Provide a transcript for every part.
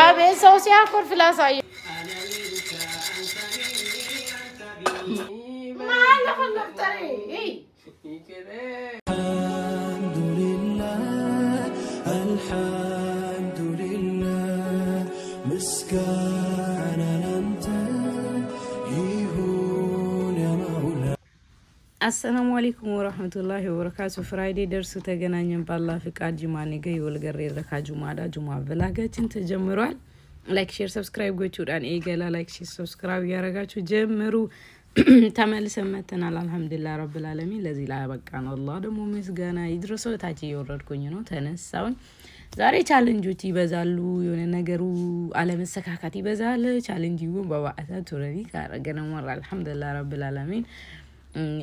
أبي سوسي أكل في الأساي ما عندك النفتري الحمد لله مسكانا أنت يهون يا مولا السلام عليكم ورحمة الله وبركاته فرايدي درس تجنانين بالله في قاد جماني جاي والجري ركا جمعة جمعة بلاجت انت جمروا لايك شير سبسكرايب قوتوا عن إيجالا لايك شير سبسكرايب يا رجعتوا جمروا تمام سمعتنا الحمد لله رب العالمين الذي لا يبقى الله دم مسجنا يدرسوا تاجي يورد كونينو تنسون زاري تشالنجوتي بزالو يونه نغرو على مسكاكاتي بزال تشالنجيو بواعتا توري كارغنا مر الحمد لله رب العالمين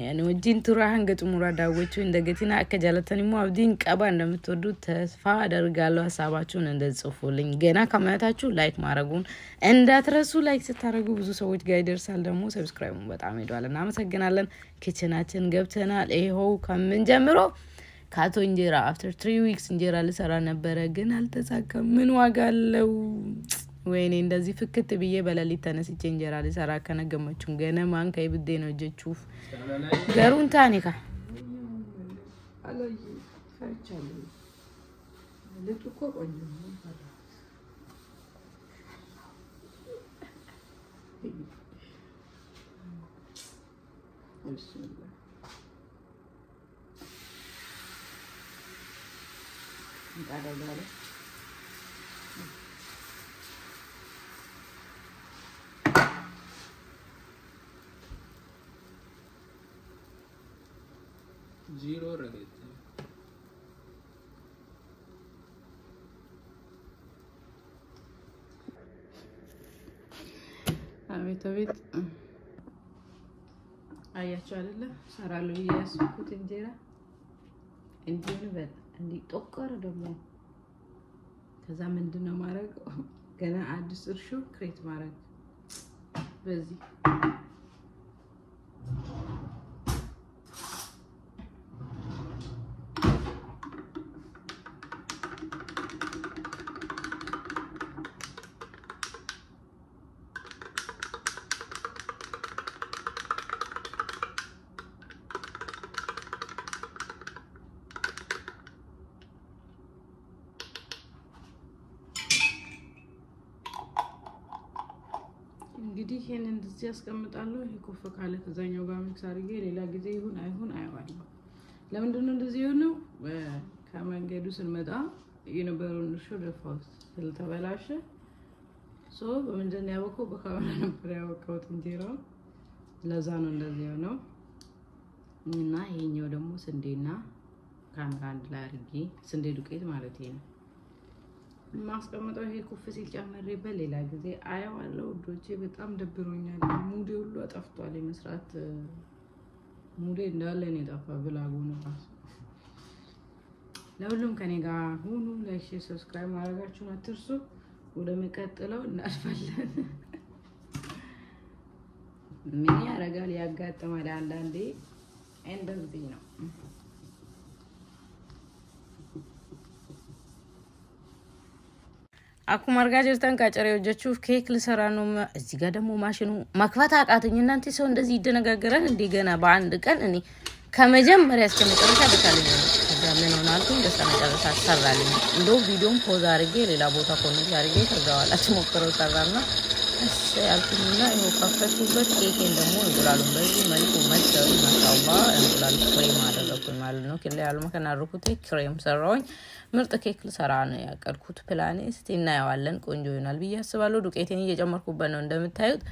يعني وجين تراهن ገጡ ሙራዳዎቹ እንደገቲና አከጃለተኒ ሙአብዲን ቀባ እንደምትወዱ ተስፋ አደርጋለሁ ሐሳባችሁን እንደጽፉልኝ ገና ከማያታችሁ ላይክ ማድረጉን እንዳትረሱ ላይክ ስታረጉ ብዙ ሰዎች ጋር ይደርሳል ደግሞ ሰብስክራይቡን በጣም ሄዷልና አመሰግናለን ኪችናችን ገብተናል ይሄው ከምን ጀምሮ ካቶ እንጀራ after 3 weeks እንጀራ ልሰራ ነበር ግን አልተሳካም ምን ዋጋ አለው ወይኔ እንደዚህ ፍክት ብዬ በለሊት ተነስቼ እንጀራ ልሰራ ከነገመቹም ገና ማን ከይብዴ ነው እጀቹፍ ገሩን ታኒካ አለይ ፈርቻለሁ ለጥቆ ቆኝ እንታደጋለ zero रहते አቤት አያችሁ አይደለ ሰራለው ያስኩት እንጀራ እንዲሆነ በል እንዲ ጦቀረ ደግሞ ከዛ ምንድነው ማረግ ገና አዲስ እርሾ ክሬት ማረግ በዚህ እንግዲህ ይሄን እንደዚህ ያስቀምጣለሁ ይኮፈ ካለ ከዛኛው ጋር ሚክስ አድርጌ ሌላ ጊዜ ይሁን አይሁን አይዋልም ለምንድን ነው እንደዚህ የሆነው ከመንገዱ ስንመጣ የነበረውን እርሾ ደፋውስ ስለተበላሸ ሶ በመንጀን ያወቀው በካሜራ ነበር ያወቀው እንጀራው ለዛ ነው እንደዚህ የሆነው እና ይሄኛው ደግሞ ስንዴና ካሜራ አንድ ላይ አድርጌ ስንዴ ዱቄት ማለት ነው ማስቀመጠው ይሄ ኩፍ ሲል ጨመሬበት ሌላ ጊዜ አያዋለው ዶቼ በጣም ደብሮኛል ሙዴ ሁሉ አጠፍቷል መስራት ሙዴ እንዳለ ነው የጠፋ ብላጉ ነው ለሁሉም ከኔ ጋር ሁሉ ላይክ ሼር ሰብስክራይብ ማድረጋችሁን አትርሱ ወደ መቀጠለው እናልፋለን ምን ያረጋል ያጋጥማል አንዳንዴ እንደዚህ ነው አኩ ማርጋ ጀርታን ካጨሬው ጀቹፍ ኬክ ልሰራ ነው እዚህ ጋር ደግሞ ማሽኑ ማክፋት አቃተኝ እናንተ ሰው እንደዚህ ይደነጋገራል እንዴ ገና በአንድ ቀን እኔ ከመጀመሪያ እስከ መጨረሻ በታለኝ ከዛ ምን ሆናልኩ እንደዛ መጨረሻ ሰራልኝ እንደው ቪዲዮን ፖዝ አድርጌ ሌላ ቦታ ኮኔክት አድርጌ ተዛዋላች ሞክረው ሰራና እሺ ያልኩኝና ይሄው ከፈቱበት ኬኬን ደግሞ እንቁላሉን በዚህ መልኩ መሰሩ ማሻአላህ እንቁላል ክሬም አደረኩኝ ማለት ነው ከላይ ያሉ መከናረኩት ክሬም ሰራውኝ ምርጥ ኬክ ልሰራ ነው ያቀርኩት ፕላኔ እስቲ እናያዋለን ቆንጆ ይሆናል ብዬ አስባለሁ ዱቄቴን እየጨመርኩበት ነው እንደምታዩት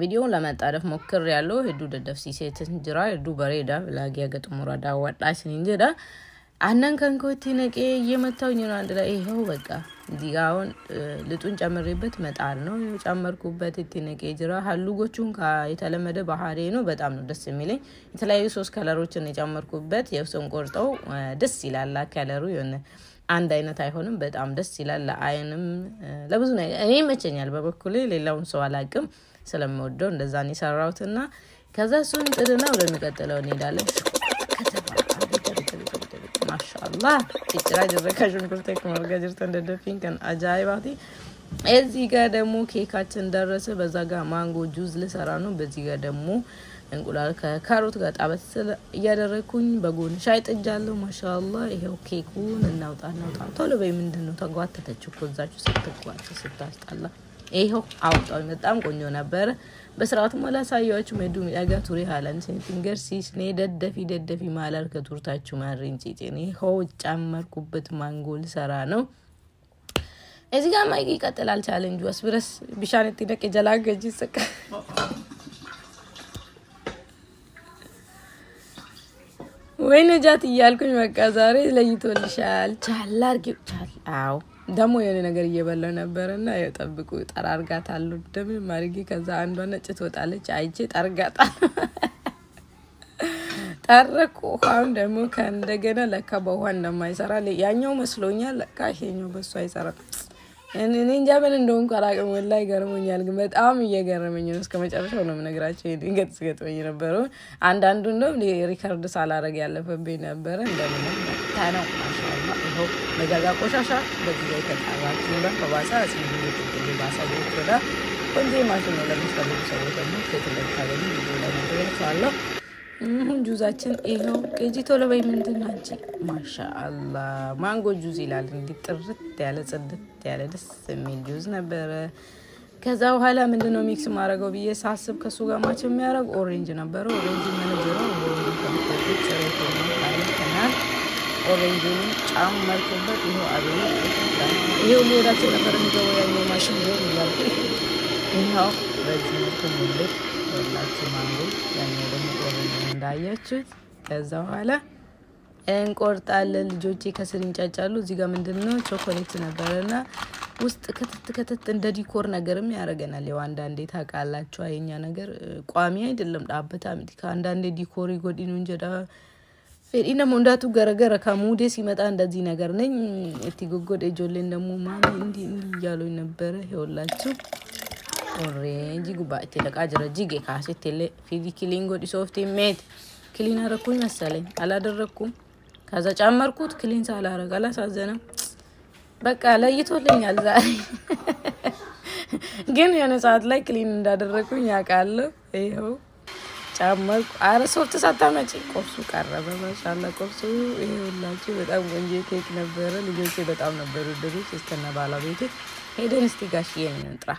ቪዲዮውን ለማጣደፍ ሞክር ያለው ሄዱ ደደፍ ሲሴት እንጀራ ሄዱ በሬዳ ላጊያ ገጥሙራዳ ወጣች እንጀራ አነን ከንኮቲ ነቄ እየመታውኝ ነው አንድ ላይ ይሄው በቃ ዲጋውን ልጡን ጨምሬበት መጣል ነው ጨመርኩበት እትነቄ ጅራ ሀሉጎቹን የተለመደ ባህሪ ነው በጣም ነው ደስ የሚለኝ የተለያዩ ሶስት ከለሮችን የጨመርኩበት የውስን ቆርጠው ደስ ይላል ከለሩ የሆነ አንድ አይነት አይሆንም በጣም ደስ ይላል ለአይንም ለብዙ ነገር እኔ መቸኛል በበኩሌ ሌላውን ሰው አላቅም ስለምወደው እንደዛ ነው ሰራውትና ከዛ ሱን ጥድና ወደ የሚቀጥለው እንሄዳለን ማሻአላ ማሻአላህ እጭራ ጀረካሽን ኩርቴክ ማርጋጅርተ እንደደፊን ከን አጃይባቲ እዚህ ጋር ደግሞ ኬካችን ደረሰ በዛ ጋር ማንጎ ጁስ ልሰራ ነው በዚህ ጋር ደግሞ እንቁላል ከካሮት ጋር ጣበስ ያደረኩኝ በጎን ሻይ ጥጃለሁ ማሻአላህ ይሄው ኬኩን እናውጣ ቶሎ በይ ምንድነው ተጓተተች እኮ እዛችሁ ስትጓተ ስታስጣላ ይሄው አውጣው በጣም ቆንጆ ነበር በስርዓቱ ማላሳያችሁ መዱ ያጋ ቱሪ ሃላን ሴንቲንገር ሲስ ኔ ደደፊ ማላር ከቱርታችሁ ማርንጪ ኔ ሆ ጫመርኩበት ማንጎ ልሰራ ነው እዚህ ጋር ማይክ ይቀጥላል ቻሌንጁ አስብረስ ቢሻነት ይደቅ ጀላገጂ ሰቀ ወይኔ ጃት ይያልኩኝ በቃ ዛሬ ለይቶልሻል ቻላርጊው ቻል አው ደሞ የኔ ነገር እየበላ ነበርና ያጠብቁ ጠራርጋታሉ ደም ማርጊ ከዛ አንዷ ነጭ ትወጣለች አይቼ ጠርጋታ ጠረኩ አሁን ደሞ ከእንደገና ለካ በውሃ እንደማይሰራ ያኛው መስሎኛል ለካ ይሄኛው በሱ አይሰራ እኔ እንጃ ምን እንደሆነ ቀራቀም ወላይ ገርሞኛል ግን በጣም እየገረመኝ ነው እስከመጨረሻው ነው ምነግራችሁ ይሄን ገጥገጥኝ ነበር አንዳንዱ ነው ሪከርድ ሳላረግ ያለፈብኝ ነበር እንደምን ታናው ማሻአላህ ይሄው መጋጋ ቆሻሻ በዚህ ላይ ተጣራችሁ ነው ከባሳ ሲሉ ባሳ ወጣ ወንዴ ማሽን ነው ለምሳሌ ሰዎች ደግሞ ከተለካለኝ ይላል ነው ጁዛችን ይሄው ከጂ ቶሎ በይ ምንድነው አንቺ ማሻአላህ ማንጎ ጁዝ ይላል እንዴ ጥርት ያለ ጽድት ያለ ደስ የሚል ጁዝ ነበር ከዛ በኋላ ምንድነው ሚክስ ማረጋው ብዬ ሳስብ ከሱ ጋር ማች የሚያረግ ኦሬንጅ ነበር ኦሬንጅ ማነጀራው ኦሬንጅን ጫመርኩበት ይሄው አብይ ይሄው ሊወዳቸው ነበር እንደው ያኛው ማሽን ይላል ይሄው በዚህ መልኩ ወላችሁ ማንጎ ያኛው ደግሞ ኦሬንጅ እንዳያችሁት ከዛ በኋላ እንቆርጣለን ልጆቼ ከስር እንጫጫሉ እዚህ ጋር ምንድነው ቾኮሌት ነበርና ውስጥ ከተት እንደ ዲኮር ነገርም ያረጋናል ያው አንዳንዴ ታቃላችሁ አይኛ ነገር ቋሚ አይደለም ዳበታ ምትካ አንዳንዴ ዲኮር ይጎዲኑ እንጀዳ ፈዲና ሞንዳቱ ገረገረ ከሙዴ ሲመጣ እንደዚህ ነገር ነኝ እቲ ጎጎድ እጆሌን ደግሞ ማሚ እንዲ ያለው ነበር ይወላችሁ ኦሬንጅ ጉባኤ ተለቃጀረ ጂጌ ካሴቴለ ፊዲ ክሊንጎ ዲሶፍቲ ሜት ክሊን አረኩኝ መሰለኝ አላደረኩም ከዛ ጫመርኩት ክሊን ሳላረጋ አላሳዘነም በቃ ለይቶልኛል ዛሬ ግን የሆነ ሰዓት ላይ ክሊን እንዳደረኩኝ ያቃለሁ ይሄው ጫመርኩ አረ ሶፍት ሳታመጪ ቆርሱ ቀረበ ማሻአላ ቆርሱ ይሄውላችሁ በጣም ቆንጆ ኬክ ነበር ልጆቼ በጣም ነበር ወደዱት እስከነ ባለቤቴ ሄደን እስቲ ጋሽዬ እንጥራ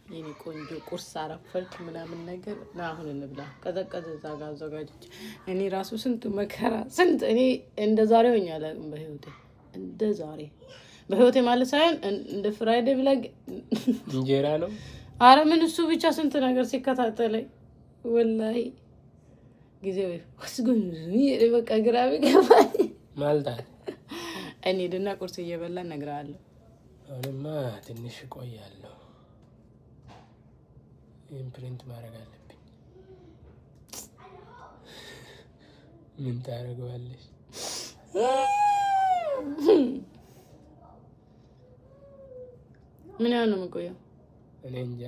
የኔ ቆንጆ ቁርስ አረፈልኩ ምናምን ነገር አሁን እንብላ ቀዘቀዘ ዛጋ አዘጋጅች እኔ ራሱ ስንት መከራ ስንት እኔ እንደዛሬው ሆኛለ በህይወቴ ማለት ሳይሆን እንደ ፍራይዴ ብላግ እንጀራ ነው አረ ምን እሱ ብቻ ስንት ነገር ሲከታተለኝ ወላሂ ጊዜው ወስጉን በቃ ግራቢ ገባኝ ማልዳ እኔ ደና ቁርስ እየበላ ነግራለሁ አሁንማ ትንሽ ቆያለሁ ኢምፕሪንት ማድረግ አለብኝ ምን ታረጋለሽ ምን ያለው መቆያ እኔ እንጃ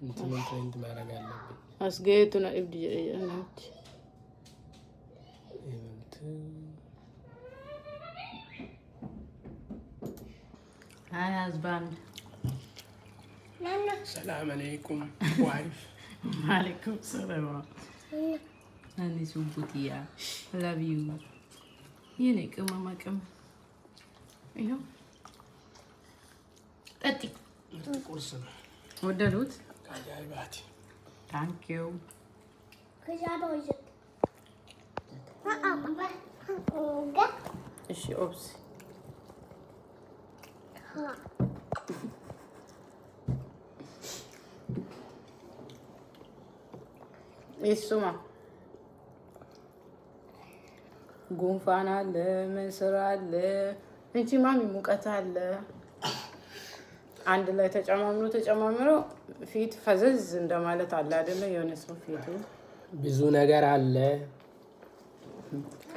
እንትን ኢምፕሪንት ማድረግ አለብኝ አስገይቱና እብድ ያናች هاي هازباند السلام عليكم وايف وعليكم السلام أنا سوبوتيا love you ينك ماما كم أيوه أتي قرصنا ودلوت عجايباتي thank you إيش أوبس اسمع ጉንፋን አለ መስራ አለ እንጂ ማሚ ሙቀት አለ አንድ ላይ ተጨማምሮ ፊት ፈዘዝ እንደማለት አለ አይደለ የሆነ ሰው ፊቱ ብዙ ነገር አለ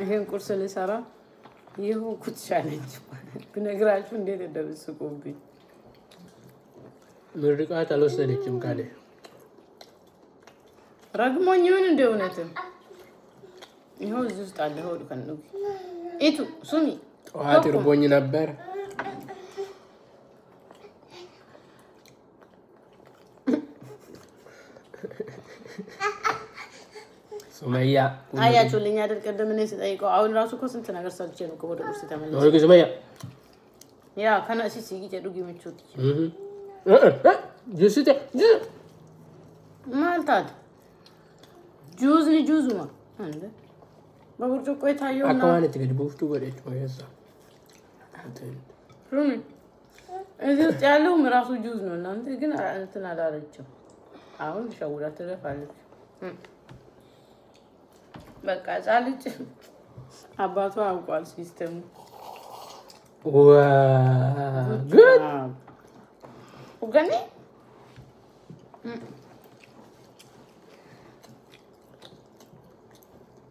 ይሄን ቁርስ ልሰራ ይሄው ኩትሻለች ብነግራችሁ እንዴት እንደምስቁብኝ ምርቃት አልወሰደችም ካለ ረግሞኝ ይሁን እንደ እውነትም ይሄው እዚህ ውስጥ አለ ሆድ ከነው ኢቱ ሱሚ ጠዋት እርቦኝ ነበር ሱመያ አያችሁልኝ አይደል ቀደም እኔ ስጠይቀው አሁን ራሱ እኮ ስንት ነገር ሰርቼ ነው ወደ ቁርስ ተመለሰ ነው ሱመያ ያ ከነሲ ሲጊ ጀዱጊ ምቹት ጁስቴ ማልታት ጁዝማ አንደ በብርጭቆ የታየውና አካዋነት ግን በውስጡ ወደች ወይሳ ሩሚ እዚህ ውስጥ ያለው ራሱ ጁዝ ነው እናንተ ግን እንትን አላረችም አሁን ሻውራ ተረፋለች በቃ ጻልጭ አባቷ አውቋል ሲስተሙ ዋ ጉድ ወገኔ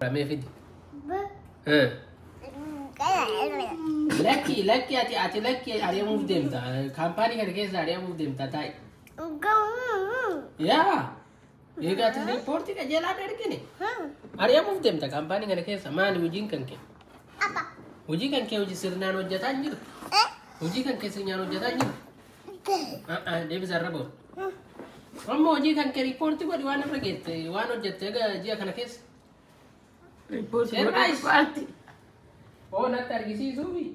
رمي لك ati laki ari move demta company kan ke ari move demta tai ya ye gat report ka jela der kini ari move demta company kan ke saman ujin kan ke apa uji kan ke uji sirna no jata njir uji kan ke sirna no jata njir de bizarra bo amma uji kan ke report ko diwana pragete wano jette ga jia kan ke report party oh natar gisi subi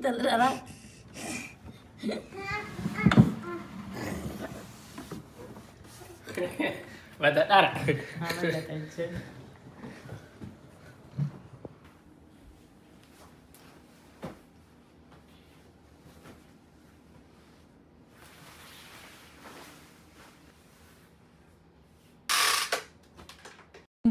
Terlara. Mata darah.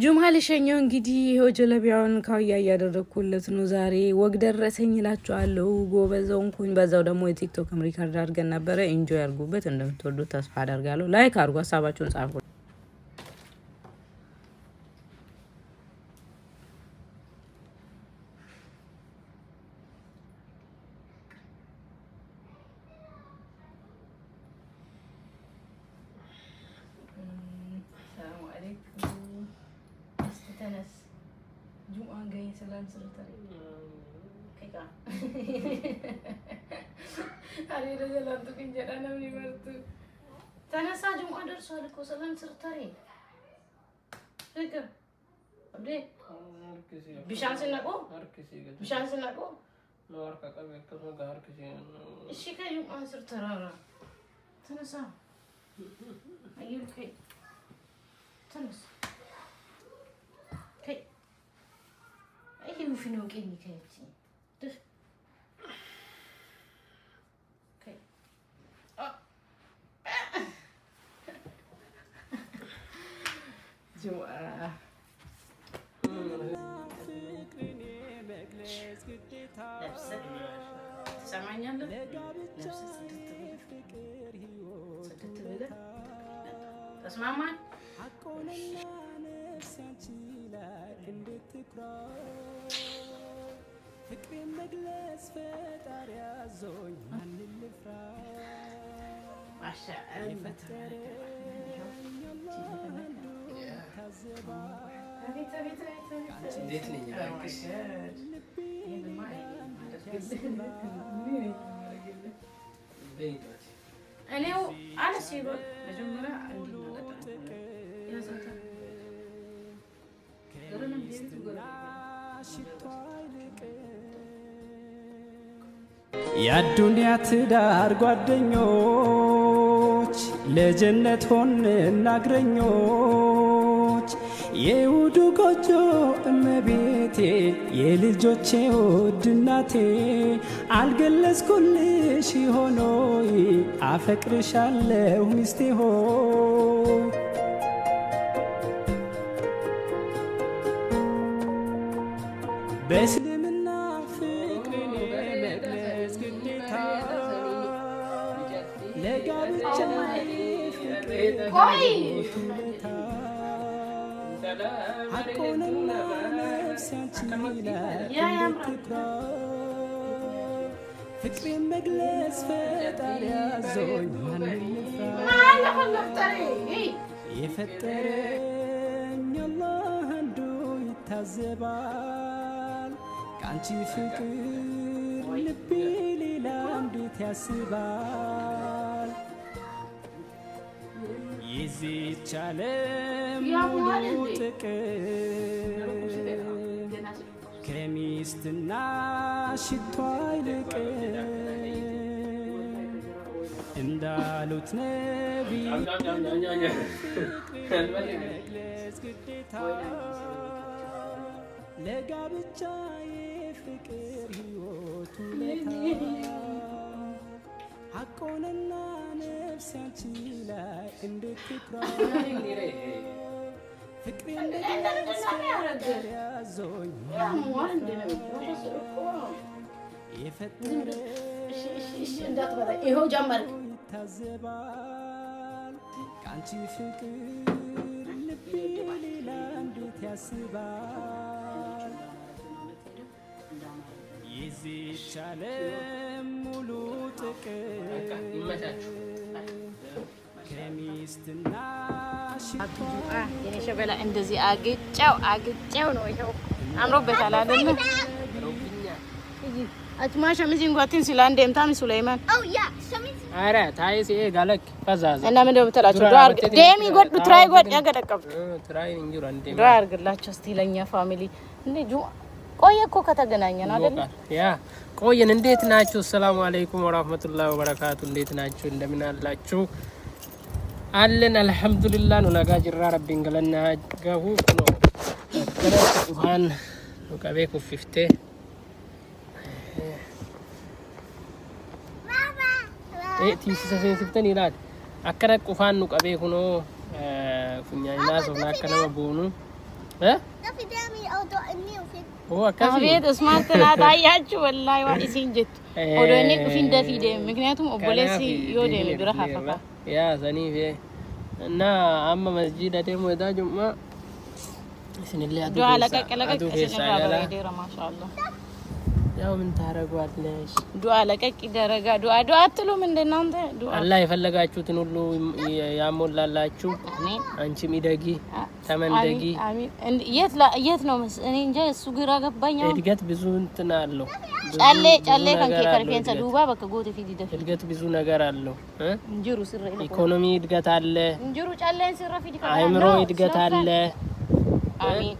ጁምሃ ልሸኘው እንግዲህ ይሄው ጀለቢያውን ካውያ ያደረኩለት ነው ዛሬ ወግ ደረሰኝ ይላችኋለሁ ጎበዘውንኩኝ በዛው ደግሞ የቲክቶክ ሪካርድ አድርገን ነበር ኢንጆይ አድርጉበት እንደምትወዱት ተስፋ አደርጋለሁ ላይክ አድርጉ ሐሳባችሁን ጻፉ سلام سلطري كيكا علي رجل انتو كنجر انا مني مرتو تنسى جمعة درسوا لكو سلام سلطري كيكا ابدي بشان سنكو بشان سنكو نورك قلبك كسو غار كسي ايش كا جمعة سلطرارا تنسى ايوه كي تنسى كي ايه وفينو كيني كيتي دف اوكي جوا سامعني نفس تسمع معي فكري مجلس فتار يا زوي عن الفرا عشا الفتر اديتني ياكش انا على سيرو مجمره عندي نقطه يا زلمه قرنا بيت የዱንያ ትዳር ጓደኞች ለጀነት ሆን እናግረኞች የውዱ ጎጆ እመቤቴ የልጆቼ ውድ እናቴ አልገለጽኩልሽ ሆኖይ አፈቅርሻለሁ ሚስቴ ሆይ በእስልምና ፍቅርን መግለጽ ግዴታ ለጋብቻ ቆይ ሐቁንና ነፍስ ያንቺ ላይ እንድትኩራ ፍቅሬን መግለጽ ፈጣሪ አዞኝ ማንም ይፍራ የፈጠረኝ አላህ አንዱ ይታዘባል ከአንቺ ፍቅር ልቤ ሌላ እንዴት ያስባል የዚህች ዓለም ሙሉ ጥቅም ከሚስትና ሽቶ አይልቅም እንዳሉት ነቢይ መግለጽ ግዴታ ለጋብቻ የፍቅር ሕይወት ውለታ ሐቁንና ነፍስ ያንቺ ላይ እንድትኩራ ፍቅሬን መግለጽ ፈጣሪ አዞኝ ይኸው ጀመር ይታዘባል ከአንቺ ፍቅር ልቤ ሌላ እንዴት ያስባል የዚህች ዓለም ሙሉ ጥቅም ከሚስትና ሽቶ የኔ ሸበላ እንደዚህ አግጨው ነው ይሄው አምሮበታል አይደል? አትማ ሸሚዝ እንኳን ሲላንዴ ምታም ሱሌማን አረ ታይስ ጋለክ ፈዛዛ እና ምን እንደምትላችሁ ዱአር ዴሚ ጎድ ትራይ ጎድ ያገደቀብ ትራይ እንጁራ እንዴ ዱአር ግላችሁ እስቲ ለኛ ፋሚሊ እንዴ ቆየ እኮ ከተገናኘን አይደል? ያ ቆየን። እንዴት ናችሁ? ሰላም አለይኩም ወራህመቱላሂ ወበረካቱ። እንዴት ናችሁ? እንደምን አላችሁ? አለን አልহামዱሊላህ ነው ነጋ ጅራ ረቢን ገለና ገሁ ነው ከረጥ ኡሃን ወቀቤ ኩፍፍቴ ቲሲሰ ሴንሲፍተን ይላል አከረ ቁፋን ነው ቀቤ ሆኖ ፉኛይና ሶና ከነማ ቦኑ አቤት ስማርትና ታያችሁ ወላሂ ዋኢሲን ጀት ኦዶኒ ቁፊን ደፊደ ምክንያቱም ኦቦሌሲ ዮዴ ቢራ ሐፈፋ ያ ዘኒፌ እና አማ መስጂድ ደሞ ዳጁማ ስንልያ ዱዓ ለቀቀለቀ ስንራባ ይደረ ማሻአላህ ያው ምን ታረጋለሽ ዱዓ ለቀቅ ይደረጋ ዱዓ አትሉም እንደናንተ ዱዓ አላህ የፈለጋችሁትን ሁሉ ያሞላላችሁ አሜን አንቺም ይደጊ ተመንደጊ አሜን የት ነው እኔ እንጃ እሱ ግራ ገባኝ እድገት ብዙ እንትን አለው ጫሌ ከንኬ ከርፌን ተዱባ በከጎት ፊት ይደፍ እድገት ብዙ ነገር አለው እንጅሩ ስረ ኢኮኖሚ እድገት አለ እንጅሩ ጫሌን ስረ ፊት ይከራል አይምሮ እድገት አለ አሜን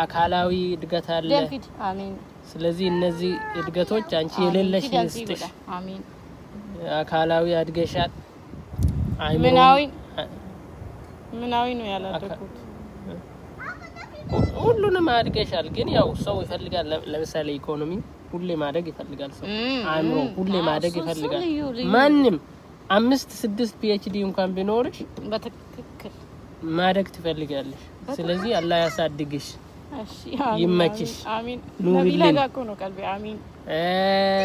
አካላዊ እድገት አለ ደምፊት አሜን ስለዚህ እነዚህ እድገቶች አንቺ የሌለሽ ይስጥሽ አሜን አካላዊ አድገሻል ምናዊ ነው ያላደኩት ሁሉንም አድገሻል ግን ያው ሰው ይፈልጋል ለምሳሌ ኢኮኖሚ ሁሌ ማደግ ይፈልጋል ሰው አእምሮ ሁሌ ማደግ ይፈልጋል ማንንም 5-6 PhD እንኳን ቢኖርሽ በትክክል ማደግ ትፈልጋለሽ ስለዚህ አላህ ያሳድግሽ እሺ ይመችሽ አሜን ነብይ ለጋኮ ነው ቀልቤ አሜን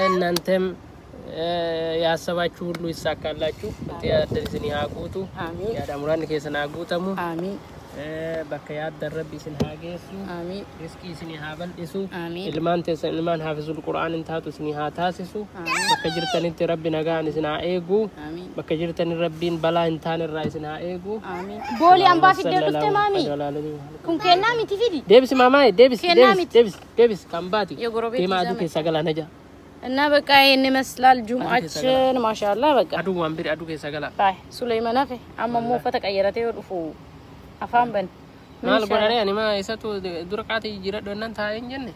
እናንተም ያሰባችሁ ሁሉ ይሳካላችሁ በተያደርዝኒ ያቁቱ አሜን ያዳሙራን ከሰናጉተሙ አሜን በከያ ደረብ ይስን ሀገሱ አሜን ሪስኪ ይስን ያበል እሱ አሜን ኢልማን ተሰልማን ሐፍዙል ቁርአን እንታቱ ስኒ ሃታስሱ በከጅርተን ረቢ ነጋን ስና ኤጉ አሜን በከጅርተን ረቢን በላ እንታን ራይስና ኤጉ አሜን ቦሊ አምባ ፊደሉት ማሚ ኩንከና ሚቲፊዲ ዴብስ ማማይ ዴብስ ካምባቲ ቴማዱ ከሰገላ ነጃ እና በቃ ይሄን ይመስላል ጁምአችን ማሻአላህ በቃ አዱ ወንብር አዱ ከሰገላ ባይ ሱለይማን አፈ አማሞ ፈተቀየረተ ይወድፉ አፋን በን ማል ጎዳሪ አኒማ ይሰቱ ዱርቃቲ ይረዶ እናንተ አይንጀነ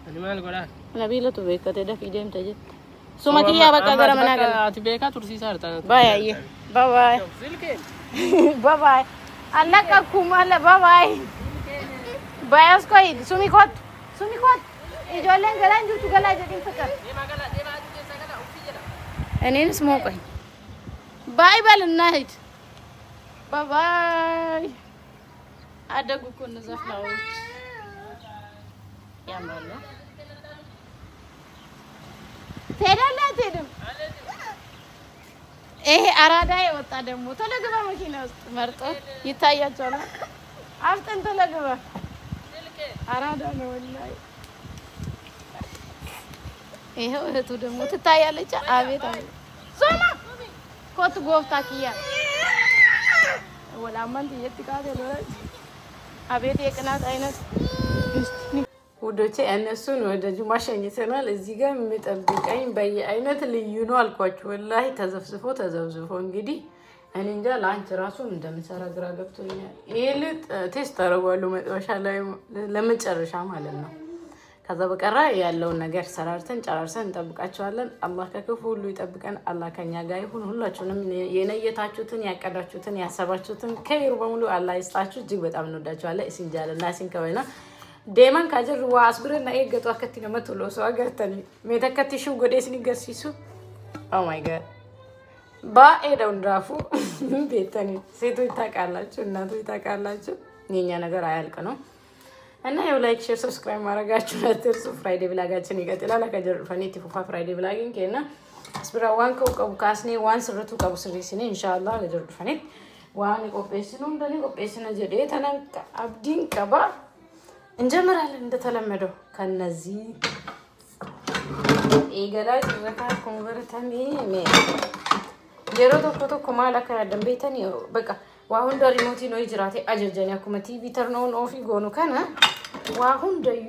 አኒማል ጎዳ ነቢለቱ በከተ ደፍ ይደም ተጀ ሱማኪያ በቃ ገረመና ገና አቲ በካ ቱርሲ ሳርታ ባይ አየ ባይ ባይ አለቀኩም አለ ባይ ባያስኮይ ሱሚኮት ኢጆለን ገላን ጁቱ ገላ ጀዲን ፍቅር እኔንስ ሞቀኝ ባይ በልና ሂድ ባይ አደጉ እኮ እነዛ ፍላወሮች ያምራሉ ትሄዳለህ አትሄድም ይሄ አራዳ የወጣ ደግሞ ተለግባ መኪና ውስጥ መርጦ ይታያቸዋል። አፍጠን ተለግባ አራዳ ነው ወላሂ። ይሄው እህቱ ደግሞ ትታያለች። አቤት አቤት ሶማ ኮት ጎፍታ ኪያ ወላ ማንት የትካደ ለረጅ አቤት የቅናት አይነት ውዶቼ እነሱን ወደ ጁማ ሸኝተናል። እዚህ ጋር የሚጠብቀኝ በየአይነት ልዩ ነው አልኳችሁ። ወላሂ ተዘፍዝፎ እንግዲህ እኔ እንጃ ላንች ራሱ እንደምሰራ ግራ ገብቶኛል። ይሄ ቴስት አደርጋለሁ መጥበሻ ላይ ለመጨረሻ ማለት ነው። ከዛ በቀራ ያለውን ነገር ሰራርተን ጨራርሰን እንጠብቃቸዋለን። አላህ ከክፉ ሁሉ ይጠብቀን። አላህ ከኛ ጋር ይሁን። ሁላችሁንም የነየታችሁትን ያቀዳችሁትን ያሰባችሁትን ከይሩ በሙሉ አላህ ይስጣችሁ። እጅግ በጣም እንወዳችኋለን። እስንጃልና ሲንከበና ደማን ካጀር ዋስብረና ኤገቷ ከቲነ መጥሎ ሰው አገርተኒ ሜተከቲሹ ጎዴስኒ ገርሲሱ ኦ ማይ ጋድ ባኤዳው እንዳፉ ቤተኒ ሴቶች ታውቃላችሁ፣ እናቶች ታውቃላችሁ። የኛ ነገር አያልቅ ነው እና ያው ላይክ ሼር ሰብስክራይብ ማድረጋችሁ አትርሱ። ፍራይዴ ብላጋችን ይቀጥላል። ከጀር ፈኒቲ ፉፋ ፍራይዴ ብላጊን ከና አስብራ ዋን ከው ካስኔ ዋን ስርቱ ከው ስሪስኔ ኢንሻአላህ ለጀር ፈኒት ዋን ቆጴስኑ እንደኔ ቆጴስነ ጀዴ ተናንቀ አብዲን ቀባ እንጀምራለን። እንደተለመደው ከነዚህ ኤገላጅ ዘካት ኮንቨርተሚ ሜ ጀሮ ቶኮ ማላካ ደምቤተኒ በቃ ዋሁን ሪሞቲ ነው ይጅራቴ አጀጀኛ ኩመቲ ቪተርኖን ኦፊ ጎኑ ከነ ዋሁን ደዩ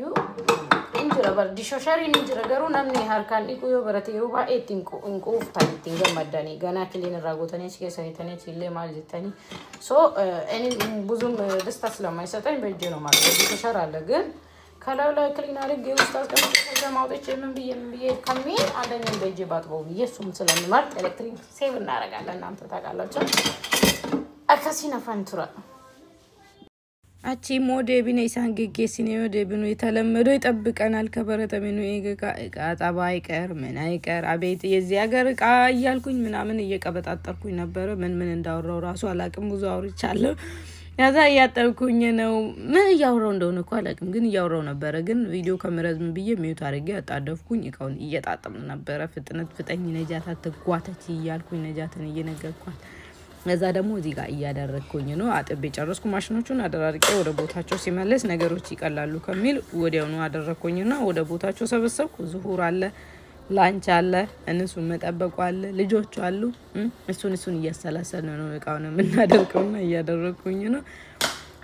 እንጀራ በርዲ ሾሻሪ እንጀራ ገሩ ናምኒ ሃርካን ዲኩዮ በረቴ ሩባ ኤቲንኮ እንቁፍ ታይቲንገ መዳኒ ገና ክሊን ራጎተኔ ሲከሰይተኔ ሲለ ማልጅተኒ ሶ እኔ ብዙም ደስታ ስለማይሰጠኝ በእጄ ነው ማለት ነው። ሾሻራ አለ ግን ከላው ላይ ክሊን አድርጌ ውስጥ አስቀምጬ ማውጣቼ ምን ብዬ ከሚል አንደኛ በእጄ ባጥበው ኢየሱስ ስለሚመርጥ ኤሌክትሪክ ሴቭ እናደርጋለን። እናንተ ታውቃላችሁ። አካሲና ፋንቱራ አቺ ሞዴ ቢኔ ሳንገጌሲኔ ሞዴ ቢኑ የተለመደው ይጠብቀናል። ከበረተሜኑ እቃ ጣባይ ቀር ምን አይቀር አቤት የዚህ ሀገር እቃ እያልኩኝ ምናምን እየቀበጣጠርኩኝ ነበር። ምን እንዳወራው ራሱ አላቅም። ብዙ አውርቻለሁ። ያዛ ያጠብኩኝ ነው ምን ያወራው እንደሆነ እኮ አላቅም፣ ግን ያወራው ነበር። ግን ቪዲዮ ከመረዝም ብዬ ሚዩት አድርጌ አጣደፍኩኝ። እቃውን እየጣጣም ነበር። ፍጥነት ፍጠኝ ነጃታ ተጓተች እያልኩኝ ነጃትን እየነገርኳት ለዛ ደግሞ እዚህ ጋር እያደረኩኝ ነው። አጥቤ ጨረስኩ። ማሽኖቹን አደራርቄ ወደ ቦታቸው ሲመለስ ነገሮች ይቀላሉ ከሚል ወዲያውኑ አደረኩኝና ወደ ቦታቸው ሰበሰብኩ። ዙሁር አለ፣ ላንች አለ፣ እነሱን መጠበቁ አለ፣ ልጆቹ አሉ። እሱን እያሰላሰልን ነው እቃውን የምናደርገውና እያደረኩኝ ነው።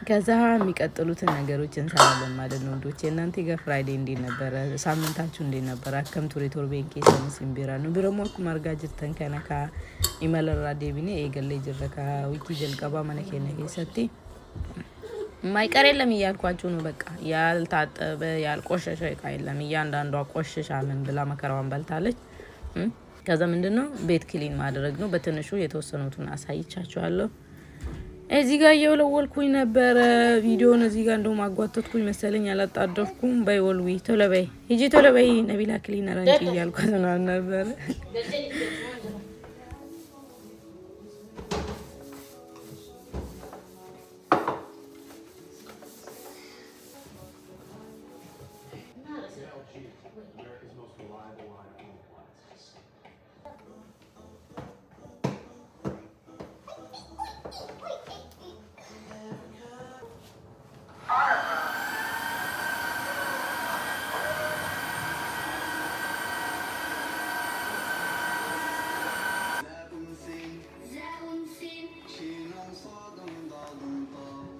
ከዛ የሚቀጥሉትን ነገሮች እንሰራለን ማለት ነው። ወንዶች እናንተ ጋር ፍራይዴ እንዴት ነበር? ሳምንታችሁ እንዴት ነበር? አከምቱ ሪቶርቤን ኬሰን ሲምቢራ ነው ብረሞኩ ማርጋጅት ተንከነካ ኢመለራ ዴቢኔ ኤገለ ጅረካ ዊኪ ጀልቀባ ማነከነ ኬሰቲ ማይቀር የለም እያልኳችሁ ነው። በቃ ያልታጠበ ያልቆሸሸ እቃ የለም። እያንዳንዷ ቆሸሻ ምን ብላ መከራዋን በልታለች። ከዛ ምንድነው ቤት ክሊን ማድረግ ነው። በትንሹ የተወሰኑትን አሳይቻችኋለሁ። እዚህ ጋር እየወለወልኩኝ ነበር። ቪዲዮውን እዚህ ጋር እንደውም አጓተትኩኝ መሰለኝ አላጣደፍኩም። በይወልዊ ቶሎ በይ ሂጂ ቶሎ በይ ነቢላ ክሊነር አንቺ እያልኳት ነበር።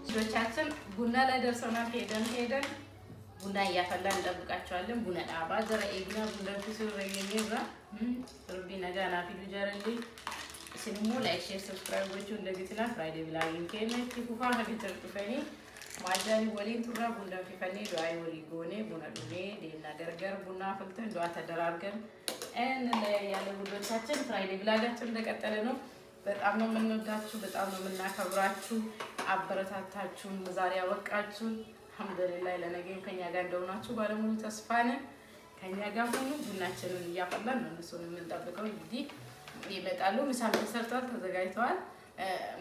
ልጆቻችን ቡና ላይ ደርሰናል። ሄደን ቡና እያፈላን እንጠብቃቸዋለን። ቡና ዳባ ዘረ ኤግና ቡና ፍሱር ረየኔራ ሩቢ ነጋና ፊሉ ጀረሊ ስንሙ ላይክ ሼር ሰብስክራይብ ወቹ እንደገትላ ፍራይዴ ብላጊን ከነቲ ኩፋ ሀቢተር ኩፈኒ ማጃኒ ወሊን ቱራ ቡና ፊፈኒ ዱአይ ወሊ ጎኔ ቡና ዱኔ ዴና ገርገር ቡና ፍልተን ዱአ ተደራርገን ያለ ልጆቻችን ፍራይዴ ብላጋችን እንደቀጠለ ነው። በጣም ነው የምንወዳችሁ፣ በጣም ነው የምናከብራችሁ። አበረታታችሁን ዛሬ ያወቃችሁ አልহামዱሊላህ። ለነገም ከኛ ጋር እንደሆናችሁ ባለሙሉ ተስፋ ነን። ከኛ ጋር ሁኑ። ቡናችንን እያፈላን ነው እነሱን የምንጠብቀው። እንግዲህ ይመጣሉ። ምሳም ተሰርቷል፣ ተዘጋጅቷል።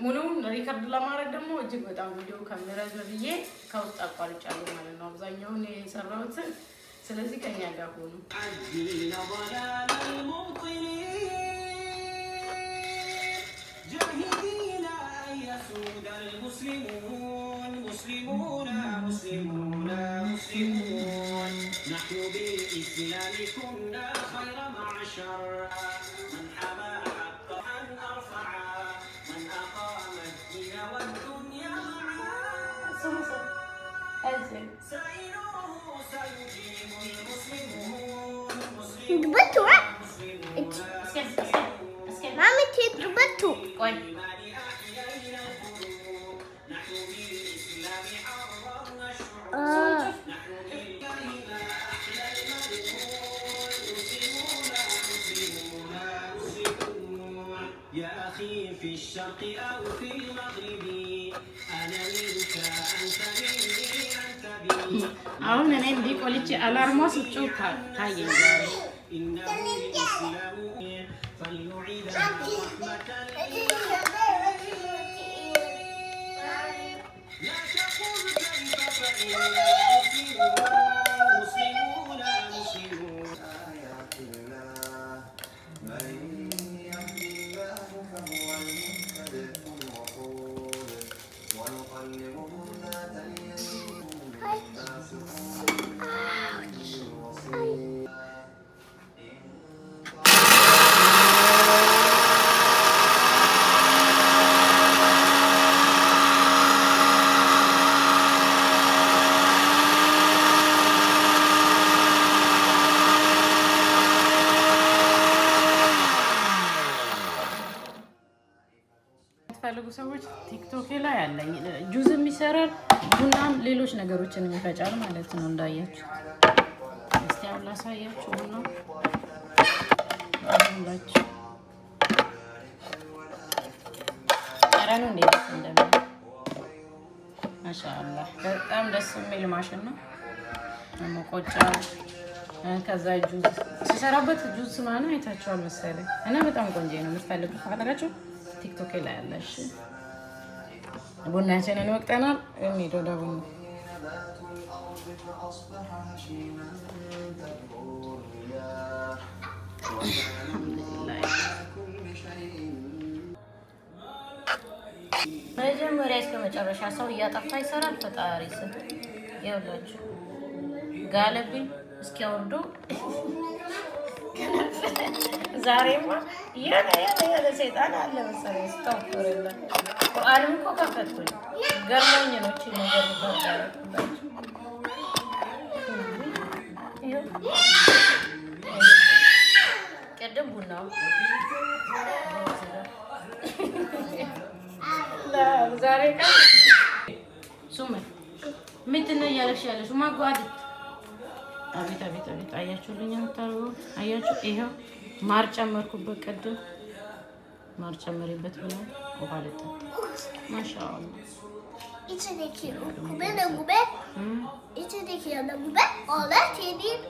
ሙሉውን ሪከርድ ለማድረግ ደግሞ እጅግ በጣም ቪዲዮ ከመረዘም ብዬ ከውስጥ አቋርጫለሁ ማለት ነው አብዛኛውን የሰራሁት። ስለዚህ ከኛ ጋር ሁኑ። مسلمون مسلمون مسلمون مسلمون نحن بالإسلام كنا خير معشر من حمى حق أن أرفع من أقام الدين والدنيا معا سيره سيجيب المسلمون مسلمون Mami, take the bottle. يا أخي في الشرق أو في المغرب أنا منك أنت مني أنت بي አሁን እኔ እንዲህ ቆልቼ አላርማ ስጮህ ታየኝ ዛሬ إنه الإسلام فليعيد رحمة لا تقل كيف فإنا مسلمون مسلمون آيات الله من يهد الله فهو المهتد المقول ونقلبهم ذات اليمين ፈልጉ ሰዎች ቲክቶክ ላይ ያለኝ ጁዝም ይሰራል ቡናም ሌሎች ነገሮችንም ይፈጫል ማለት ነው እንዳያችሁ እስቲ አሁን ላሳያችሁ ቡና አሁንላችሁ አራኑ እንዴት እንደምን ማሻአላህ በጣም ደስ የሚል ማሽን ነው መቆጫ ከዛ ጁዝ ሲሰራበት ጁዝ ማና አይታችኋል መሰለኝ እና በጣም ቆንጆ ነው የምትፈልጉ ካላችሁ ቲክቶክ ላይ ያለሽ ቡናችንን ወቅተናል እንሂድ ወደ ቡና መጀመሪያ እስከ መጨረሻ ሰው እያጠፋ ይሰራል ፈጣሪ ስም ይኸውላችሁ ጋለብኝ እስኪያወርዱ ዛሬማ ያለ ሰይጣን አለ መሰለኝ ስታውቁረላ ቁርአንም እኮ ከፈትኩኝ ገርሞኝ ነው እቺ ነገር ይባላል ቀደም ቡናው ዛሬ ቀን ሱመ ምንድነው ያለሽ ማጓድ አቤት አቤት አቤት አያችሁልኝ አታሩ አያችሁ ይሄው ማር ጨመርኩበት ቀደም ማር ጨመሪበት ብለው ውሃ ለጠጥ ማሻአላ İçindeki kubene gube. İçindeki yana gube. Ola senin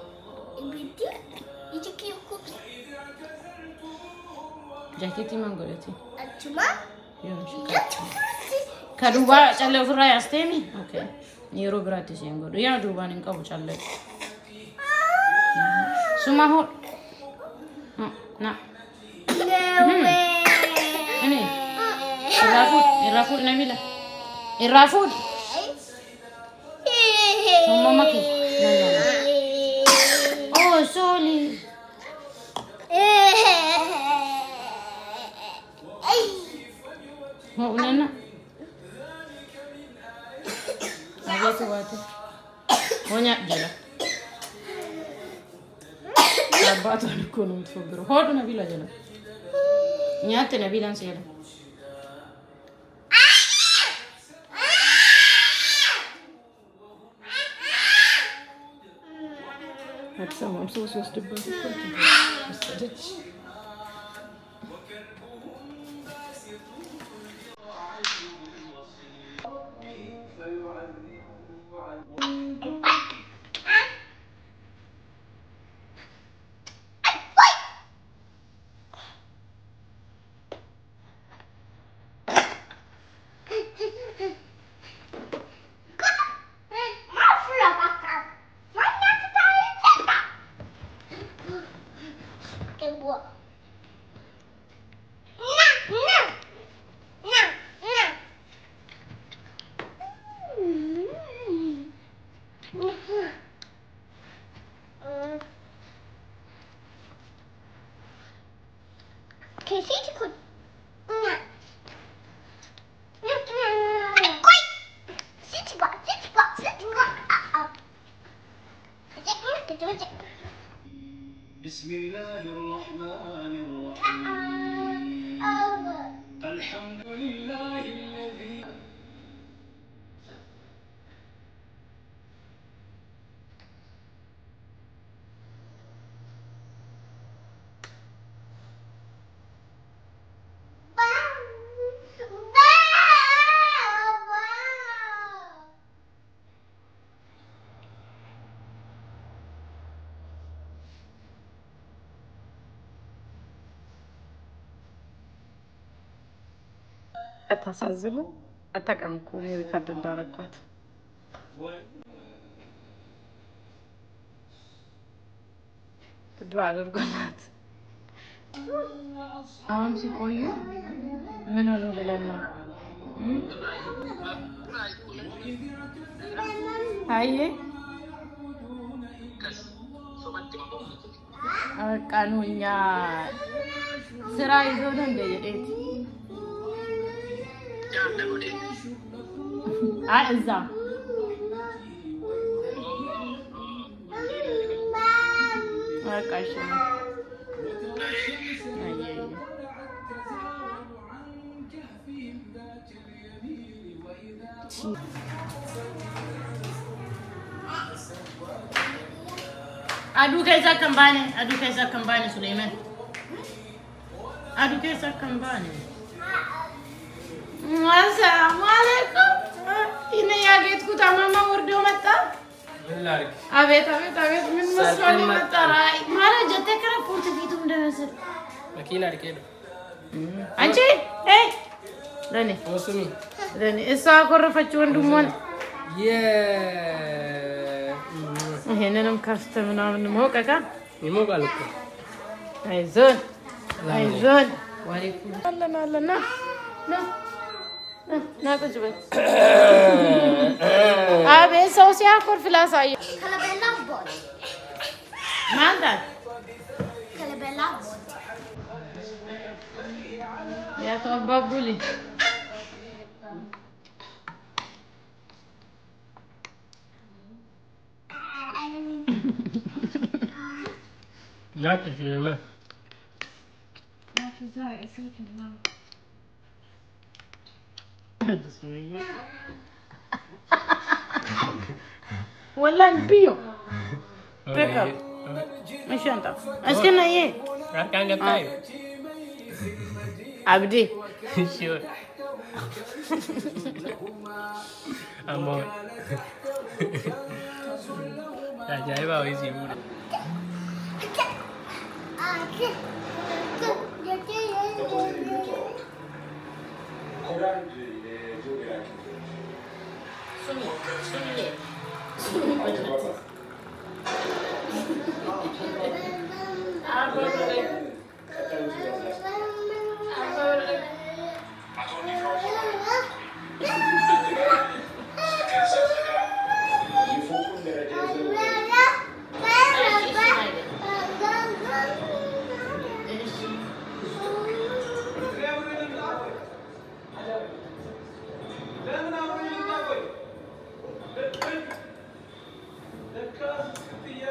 bitti. İçindeki kub. ጃኬቲ ማንጎለቲ Açma. ይሁንሽ Yatma. ከዱባ ጨለ ፍራ ያስተሚ ኦኬ ኒሮ ግራቲስ ይንጎዱ ያ ዱባን እንቀቡ ጨለ ሱማሁ ና እኔ الرافود نبيلة الرافود ماما ماكي لا لا لا اوه سولي هو نانا أبيتو باتو ونيا جلا أباتو نكونو متفجرو هادو نبيلة جلا نيات نبيلة نسيلا هتسمع مصوص وستبات كل አታሳዝኑ አታቀምኩ ሪከርድ እንዳረኳት ዱዓ አድርጉላት አሁን ሲቆዩ ምን ሆኖ ብለን ነው አይ ቀኑኛ ስራ ይዞ ነው እንደ የት አይ እዛ አቃሽ ነው Adu kaisa kambane Sulaiman. Adu kaisa kambane. Assalamualaikum. Ini ya getku tamama urdu mata. بالله Abet min maswali mata rai. Mara jate kara purte fitu mudasir. ماكينه ركيدو Anchi, Rani. وسمي Rani isa korrafachu wandumon. ይሄንንም ከፍተ ምናምን ሞቀካ ይሞቃል እኮ አይዞን ወአለይኩም አለና ና ቁጭ በል አቤት ሰው ሲያኮርፍ ላሳየ Kalabella bot. ማንዳት Kalabella bot. ያ ተባቡሊ لا تجيبه والله البيو بيكر مش انت اسكننا ايه كان قطعي عبدي شو امو لا جايبه ويسيبوني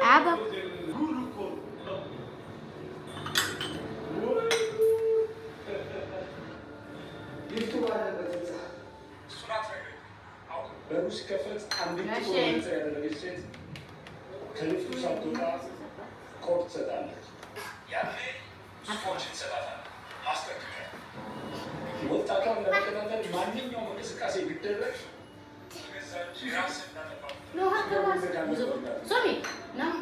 عبا በሩስ ከፈት አንዲት ያደረገች ሴት ከልፍቱ ሳትወጣ ኮርት ትሰጣለች። ያኔ ስፖርችን ትሰጣታለህ። ማስጠንቀቂያ ወጣቷን ለመከታተል ማንኛውም እንቅስቃሴ ቢደረግ ራስን እንዳጠፋ سوري نعم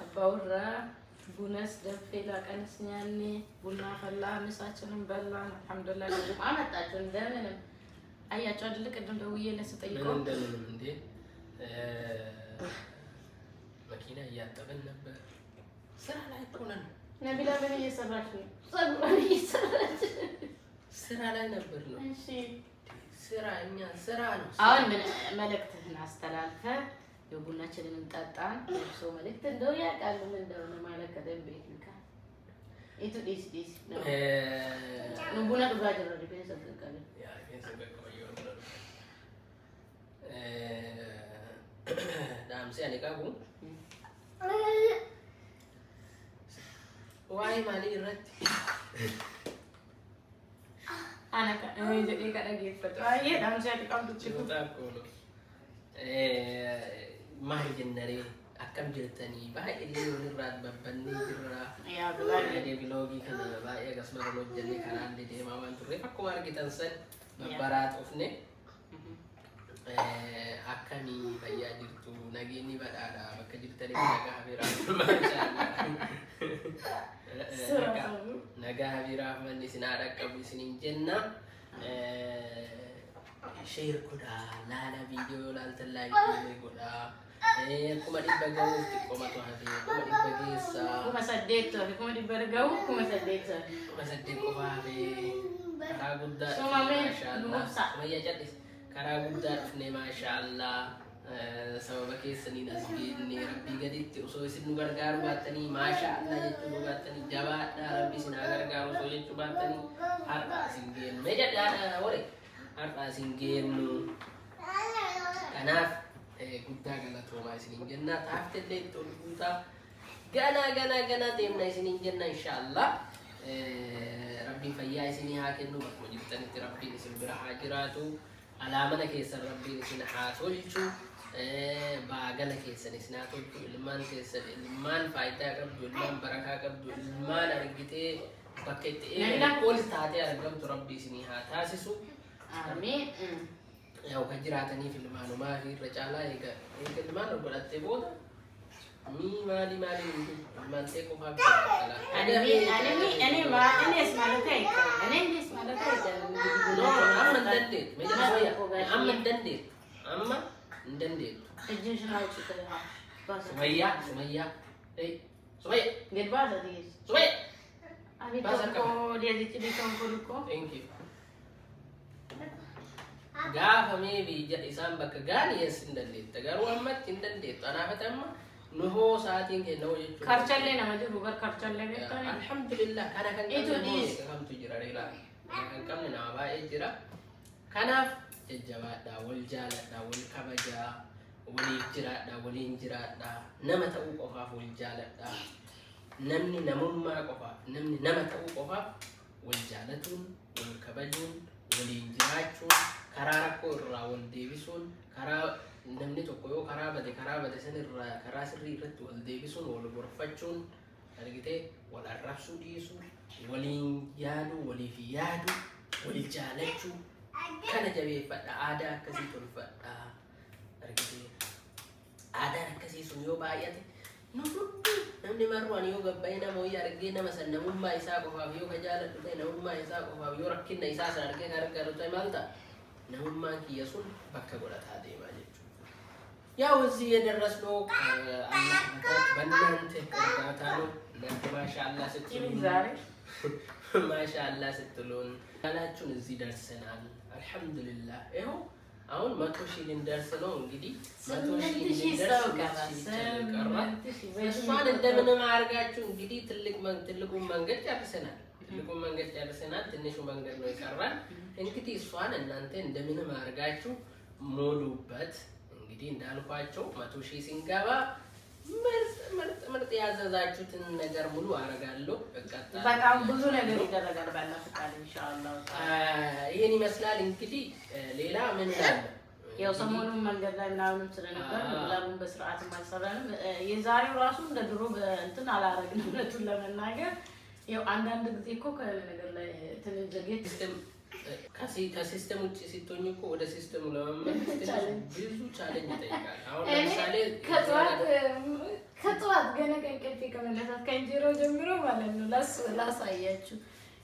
አባውራ ቡነስ ደፌላ ቀንስኛኔ ቡና ፈላ ምሳችንን በላን አልሐምዱሊላህ ለዚህ አመጣችሁ እንደምንም አያችሁ አይደል ቅድም ደውዬለት ስጠይቀው እንደምንም እንዴ መኪና እያጠበን ነበር ስራ ላይ ሆነን ነቢላ ምን እየሰራች ነው ጸጉሯን እየሰራች ስራ ላይ ነበር ነው እሺ ስራ እኛ ስራ ነው አሁን ምን መልእክትህን አስተላልፈ የቡናችንን እንጠጣን ሰው መልእክት እንደው ያቃሉ ምን እንደሆነ ማለት ከደንቤት ልካ ኢቱ ዲስ ነው ቡና ዱባጅ ነው ዲፔንስ አድርጋለ ያ ዳምሴ አለቃጉ ዋይ ማሊ ረት አናካ እኔ ከደገፈት አይ ዳምሴ አለቃጉ ትችሉ ታቆ ነው ማይ ጀነሬ akkam jirtanii baay'ee walirraa babbanni jirra yaa bilaa vloogii kana baay'ee akkasuma hojjennee karaan deemaa waan turreef akkuma argitan san babbaraa dhufne akkamii fayyaa jirtu nageenyi badhaadha bakka jirtanii nagaa biraaf nagaa biraaf manni isin haa dhaqqabu isiniin jenna sheer godhaa laala viidiyoo laaltan laayikii godhaa kuma dhibba gahuuf xiqqoomatu hafee kuma dhibba geessa kuma saddeettu kuma dhibba gahu kuma saddeettu kuma saddeet qofa hafee karaa guddaa Sumamee maashaallah Musa. sumayya jallis karaa guddaa dhufne maashaallah sababa keessaniin as geenne rabbii gaditti osoo isin nu gargaaru baattanii maashaallah jechuu nu baattanii jabaadhaa rabbi isin haa gargaaru osoo jechuu baattanii har'a isin geennu mee jedhaadha wore har'a isin geennu kanaaf guddaa galatoomaa isiniin jenna taaftellee itti ol guutaa gana deemna isiniin jenna inshaallah rabbiin fayyaa isinii haa kennu bakkuma jirtanitti rabbiin isin bira haa jiraatu alaamana keessan rabbiin isin haa tolchu baagala keessan isin haa tolchu ilmaan keessan ilmaan faayidaa qabdu ilmaan barakaa qabdu ilmaan argitee bakka itti eegan ol taatee argamtu rabbi isinii haa taasisu Amin. yaw kan jiraataniif ilmaanumaa fi irra caalaa eega ilmaan godhattee booda maali ilmaantee qofaaf Ani ismaalota eegala. Ani ismaalota eegala. amma hin dandeettu Ejjin shinaa uccita. sumayyaa sumayya Gad baasa tiis. sumayya Ani Baasa tokko deezichi bitan kuluko. thank you gaafa meebii isaan bakka gaaniyees hin dandeetta garuu ammatti hin dandeettu anaafata amma nuhoo sa'aatiin kenna hoo jechuudha. Karchallee nama jiru gar karchallee beektanii. Alhamdulillah kana kan qabne kamtu jira reela kana kan qabne nama baay'ee jira kanaaf jajjabaadhaa wal jaaladhaa wal kabajaa waliif jiraadhaa waliin jiraadhaa nama ta'uu qofaaf wal jaaladhaa namni namummaa qofaaf namni nama ta'uu qofaaf wal jaalatuun wal kabajuun waliin jiraachuun karaa rakkoo irraa wal deebisuun karaa namni tokko yoo karaa bade san irraa karaa sirrii irratti wal deebisuun wal gorfachuun argitee wal arrabsuu dhiisuu waliin yaaduu waliif yaaduu wal jaalachuu kana jabeeffadha aadaa akkasii tolfadha argitee aadaan akkasii sun yoo baay'ate nu hundi namni marwaan yoo gabbaa'ee nama wayii argee nama san namummaa isaa qofaaf yoo ka jaaladhu ta'e namummaa isaa qofaaf yoo rakkinna isaa san argee ka gargaaru ta'e maal ta'a namummaan kiyya sun bakka godhataa deemaa jechuudha. ያው እዚህ የደረስነው አላህ በእናንተ እርዳታ ነው። እናንተ ማሻአላህ ስትሉን ማሻአላህ ስትሉን ያላችሁን እዚህ ደርሰናል። አልሐምዱሊላህ ይኸው አሁን 100 ሺህ ልንደርስ ነው። እንግዲህ 100 ሺህ ልንደርስ እሷን እንደምንም አድርጋችሁ እንግዲህ ትልቁን መንገድ ጨርሰናል። ትልቁን መንገድ ጨርሰናል። ትንሹ መንገድ ነው የቀረን። እንግዲህ እሷን እናንተ እንደምንም አድርጋችሁ ሞሉበት። እንግዲህ እንዳልኳቸው 100 ሺህ ሲንገባ ምርጥ ያዘዛችሁትን ነገር ሙሉ አረጋለሁ። በጣም ብዙ ነገር ይደረጋል ባላ ፈቃድ ኢንሻአላህ። ይሄን ይመስላል እንግዲህ ሌላ ምን አለ? ያው ሰሞኑን መንገድ ላይ ምናምን ስለነበር ለምን በስርዓት ማሰራንም የዛሬው ራሱ እንደ ድሮ እንትን አላረግንም እውነቱን ለመናገር ያው አንዳንድ ጊዜ እኮ ከነገር ላይ ትንሽ ዘግየት ከሲስተም ውጭ ሲቶኝ እኮ ወደ ሲስተሙ ለመመለስ ብዙ ቻሌንጅ ይጠይቃል። አሁን ለምሳሌ ከጠዋት ገና ከእንቅልፌ ከመነሳት ከእንጀሮ ጀምሮ ማለት ነው ላሳያችሁ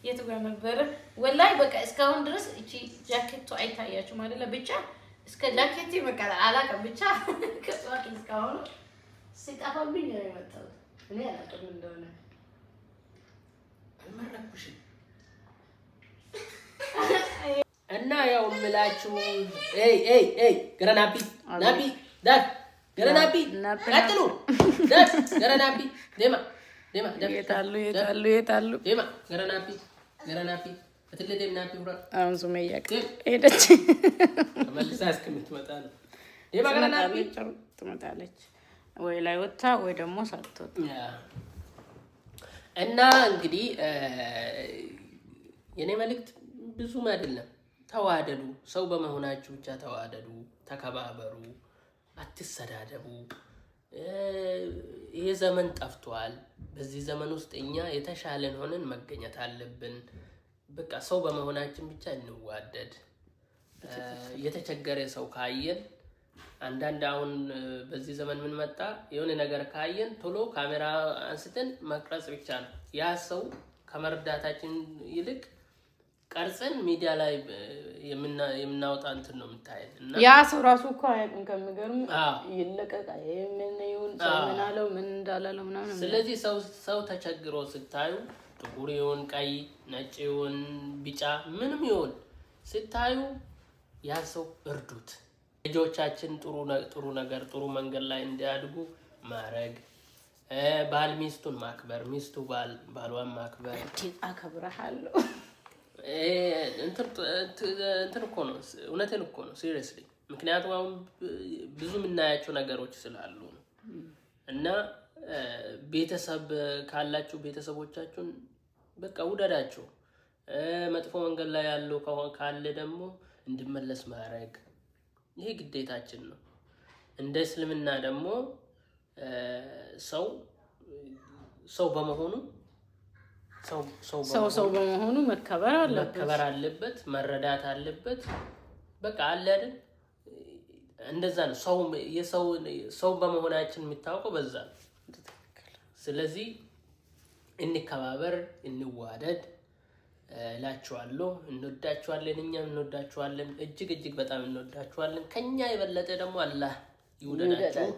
የቱ ጋር ነበረ ወላሂ በቃ እስካሁን ድረስ እቺ ጃኬቱ አይታያችሁ ማለት ብቻ እስከ ጃኬቱ በቃ አላውቅም ብቻ ከጠዋት እስካሁን ሲጣፋብኝ ነው የመጣው እኔ አላውቅም እንደሆነ አልመረኩሽም እና ያው ምላችሁ ገረናቢ ናቢ ዳት ገረናቢ ቀጥሉ ዳት ገረናቢ ደማ የታሉ ደማ ገረናቢ በትልደም ናቢ ሁራ አሁን ሱመያ ሄደች መልሳ እስከምትመጣ ነው። ደማ ገረናቢ ትመጣለች ወይ ላይ ወጣ ወይ ደግሞ ሳትወጣ እና እንግዲህ የኔ መልእክት ብዙም አይደለም። ተዋደዱ። ሰው በመሆናችሁ ብቻ ተዋደዱ፣ ተከባበሩ፣ አትሰዳደቡ። ይሄ ዘመን ጠፍቷል በዚህ ዘመን ውስጥ እኛ የተሻለን ሆነን መገኘት አለብን በቃ ሰው በመሆናችን ብቻ እንዋደድ የተቸገረ ሰው ካየን አንዳንድ አሁን በዚህ ዘመን ምን መጣ የሆነ ነገር ካየን ቶሎ ካሜራ አንስተን መቅረጽ ብቻ ነው ያ ሰው ከመርዳታችን ይልቅ ቀርጸን ሚዲያ ላይ የምናወጣ እንትን ነው የምታየን እና ያ ሰው ራሱ እኮ አያውቅም ከመገርም ይለቀቃ ምን ይሁን ምን አለው ምን እንዳላለው ምናምን ስለዚህ ሰው ተቸግሮ ስታዩ ጥቁር ይሁን ቀይ ነጭ ይሁን ቢጫ ምንም ይሁን ስታዩ ያ ሰው እርዱት ልጆቻችን ጥሩ ነገር ጥሩ መንገድ ላይ እንዲያድጉ ማረግ ባል ሚስቱን ማክበር ሚስቱ ባልዋን ማክበር አከብረሃለሁ እንትን እኮ ነው እውነቴን እኮ ነው ሲሪየስሊ ምክንያቱም አሁን ብዙ ምናያቸው ነገሮች ስላሉ ነው እና ቤተሰብ ካላችሁ ቤተሰቦቻችሁን በቃ ውደዳቸው መጥፎ መንገድ ላይ ያለው ካለ ደግሞ እንድመለስ ማረግ ይሄ ግዴታችን ነው እንደ እስልምና ደግሞ ሰው በመሆኑ ሰው በመሆኑ መከበር አለበት መረዳት አለበት በቃ አለ አይደል እንደዛ ነው ሰው በመሆናችን የሚታወቀው በዛ ነው ስለዚህ እንከባበር እንዋደድ ላችኋለሁ እንወዳችኋለን እኛም እንወዳችኋለን እጅግ በጣም እንወዳችኋለን ከኛ የበለጠ ደግሞ አላህ ይወደዳችሁ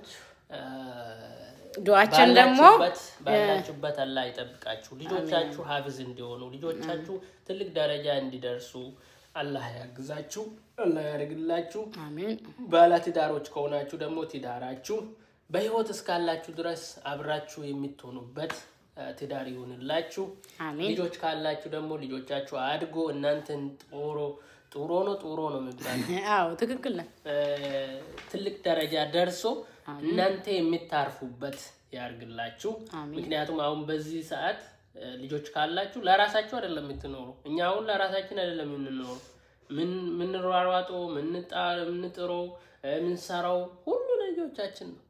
ዱዓችን ደግሞ ባላችሁበት አላህ ይጠብቃችሁ ልጆቻችሁ ሀፊዝ እንዲሆኑ ልጆቻችሁ ትልቅ ደረጃ እንዲደርሱ አላህ ያግዛችሁ አላህ ያርግላችሁ አሜን ባለትዳሮች ከሆናችሁ ደግሞ ትዳራችሁ በህይወት እስካላችሁ ድረስ አብራችሁ የምትሆኑበት ትዳር ይሁንላችሁ አሜን ልጆች ካላችሁ ደግሞ ልጆቻችሁ አድጎ እናንተን ጥሩ ነው የሚባል አዎ ትክክል ነው ትልቅ ደረጃ ደርሶ እናንተ የምታርፉበት ያርግላችሁ ምክንያቱም አሁን በዚህ ሰዓት ልጆች ካላችሁ ለራሳችሁ አይደለም የምትኖሩ እኛ አሁን ለራሳችን አይደለም የምንኖሩ ምን ሯሯጦ ምንጥሮ ምንሰራው ሁሉ ልጆቻችን ነው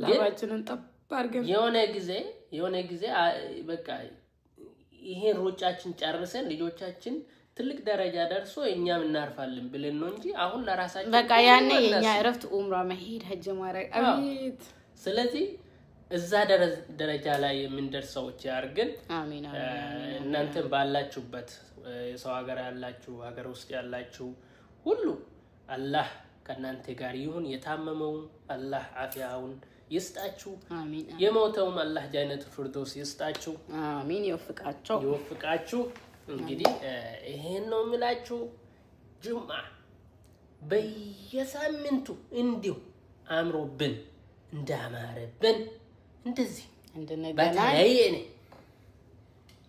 ላባችንን ጠባርገን የሆነ ጊዜ በቃ ይሄ ሮጫችን ጨርሰን ልጆቻችን ትልቅ ደረጃ ደርሶ እኛም እናርፋለን ብለን ነው እንጂ አሁን ለራሳችን በቃ ያኔ የኛ እረፍት ኡምራ መሄድ ሀጅ ማረግ አቤት ስለዚህ እዛ ደረጃ ላይ የምንደርሰው ያርግን አሜን እናንተም ባላችሁበት የሰው ሀገር ያላችሁ ሀገር ውስጥ ያላችሁ ሁሉ አላህ ከናንተ ጋር ይሁን የታመመው አላህ አፊያውን ይስጣችሁ አሜን የሞተውም አላህ ጀነቱ ፍርዶስ ይስጣችሁ አሜን ይወፍቃችሁ እንግዲህ ይሄን ነው የምላችሁ ጁምዓ በየሳምንቱ እንዲሁ አምሮብን እንዳማረብን እንደዚህ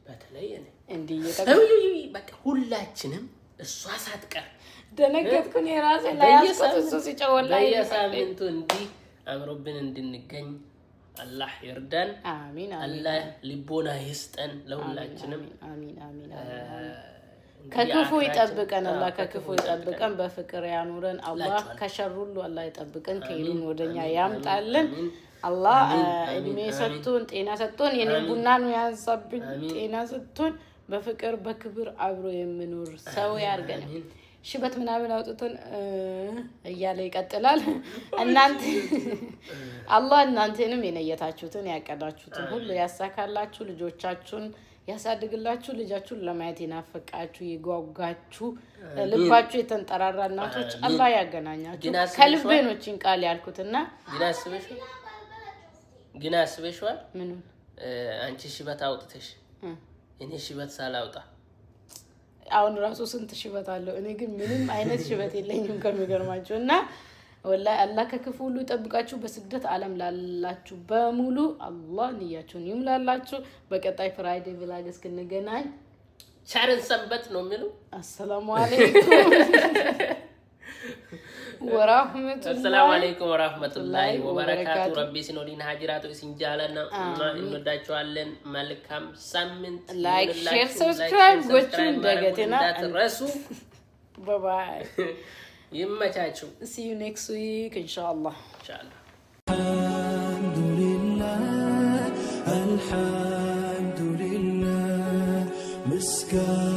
በተለይ እኔ እንዲህ በቃ ሁላችንም እሷ ሳትቀር ደነገጥኩኝ የራሴ ላይ ያስቆጥሱ ሲጨወላ በየሳምንቱ እንዲህ አምሮብን እንድንገኝ አላህ ይርዳን አሜን አላህ ልቦና ይስጠን ለሁላችንም አሜን ከክፉ ይጠብቀን አላህ ከክፉ ይጠብቀን በፍቅር ያኑረን አላህ ከሸር ሁሉ አላህ ይጠብቀን ከይሉን ወደኛ ያምጣልን አላህ እድሜ ሰጥቶን ጤና ሰጥቶን የኔ ቡና ነው ያንሳብኝ ጤና ሰጥቶን በፍቅር በክብር አብሮ የምኖር ሰው ያርገን ሽበት ምናምን አውጥቶን እያለ ይቀጥላል እናንተ አላህ እናንተንም የነየታችሁትን ያቀዳችሁትን ሁሉ ያሳካላችሁ ልጆቻችሁን ያሳድግላችሁ ልጃችሁን ለማየት ይናፈቃችሁ ይጓጓችሁ ልባችሁ የተንጠራራ እናቶች አላህ ያገናኛችሁ ከልቤኖችን ቃል ያልኩትና ግና አስበሽዋል ምን አንቺ ሽበት አውጥተሽ እኔ ሽበት ሳላውጣ አሁን ራሱ ስንት ሽበት አለው እኔ ግን ምንም አይነት ሽበት የለኝም ከመገርማችሁና ወላሂ አላህ ከክፉ ሁሉ ይጠብቃችሁ በስደት ዓለም ላላችሁ በሙሉ አላህ ንያችሁን ይምላላችሁ በቀጣይ ፍራይዴ ብላግ እስክንገናኝ ቻርን ሰንበት ነው የሚሉ አሰላሙ አለይኩም السلام عليكم ورحمة الله وبركاته ربي سنورين هاجراتو اسنجالنا ما انوداچوالن ملكام سامنت لايك شير سبسكرايب ጎቹን ደገተና ረሱ باي باي ይመቻችሁ see you next week inshallah ምስጋና